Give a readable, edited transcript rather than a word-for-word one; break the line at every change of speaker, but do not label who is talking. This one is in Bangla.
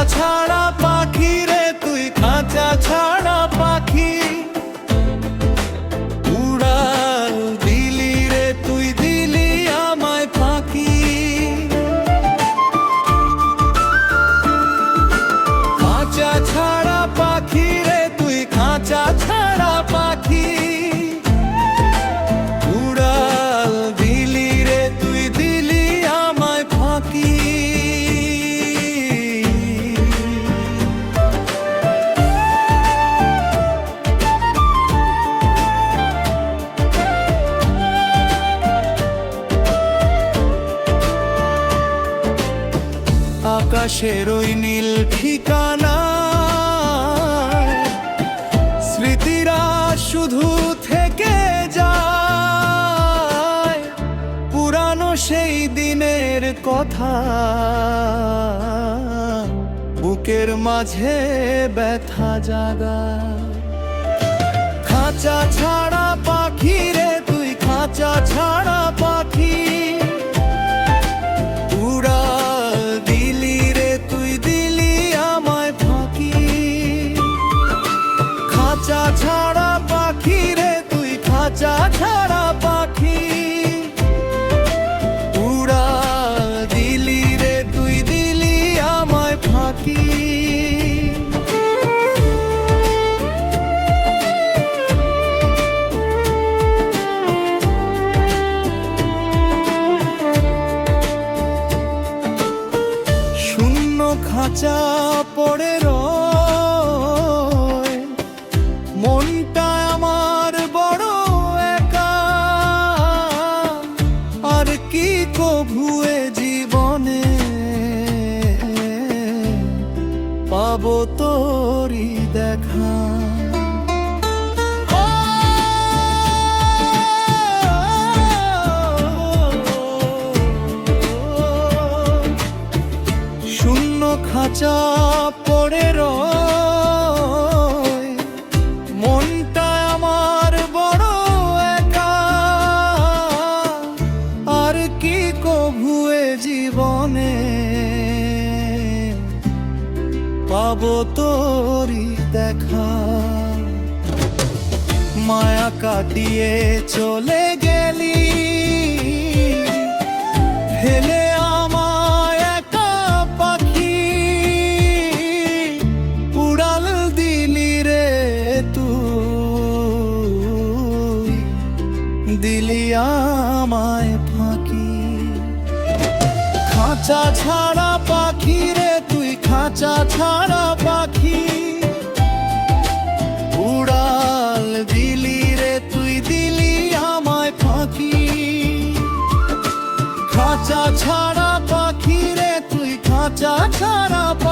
ছাড়া পাখি রে তুই, খাঁচা ছাড়া পাখি। উড়াল দিলি রে তুই, দিলি আমায় ফাঁকি। খাঁচা ছাড়া পাখি রে তুই, খাঁচা ছাড়া পাখি। উড়াল দিলি রে তুই, দিলি আমায় ফাঁকি। আকাশের ওই নীল ঠিকানা, স্মৃতিরা শুধু থেকে যায়। পুরানো সেই দিনের কথা বুকের মাঝে ব্যথা জাগায়। খাঁচা ছাড়া পাখি রে তুই, খাঁচা ছাড়া পাখি। উড়াল দিলি রে তুই, দিলি আমায় ফাঁকি। খাঁচা ছাড়া পাখি রে তুই, খাঁচা ছাড়া পাখি। উড়াল দিলি রে তুই, দিলি আমায় ফাঁকি। খাঁচা পড়ে রয় মনটা আমার বড় একা। আর কি কভুয়ে জীবনে পাবো তোরই দেখা। খাঁচা পড়ে রয় মনটা আমার বড় একা। আর কি কভুয়ে জীবনে পাবো তোরই দেখা। মায়া কাটিয়ে চলে গেলি, ফেলে দিলি আমায় ফাঁকি। খাঁচা ছাড়া পাখি রে তুই, খাঁচা ছাড়া পাখি। উড়াল দিলি রে তুই, দিলি আমায় ফাঁকি। খাঁচা ছাড়া পাখি রে তুই, খাঁচা ছাড়া পাখি।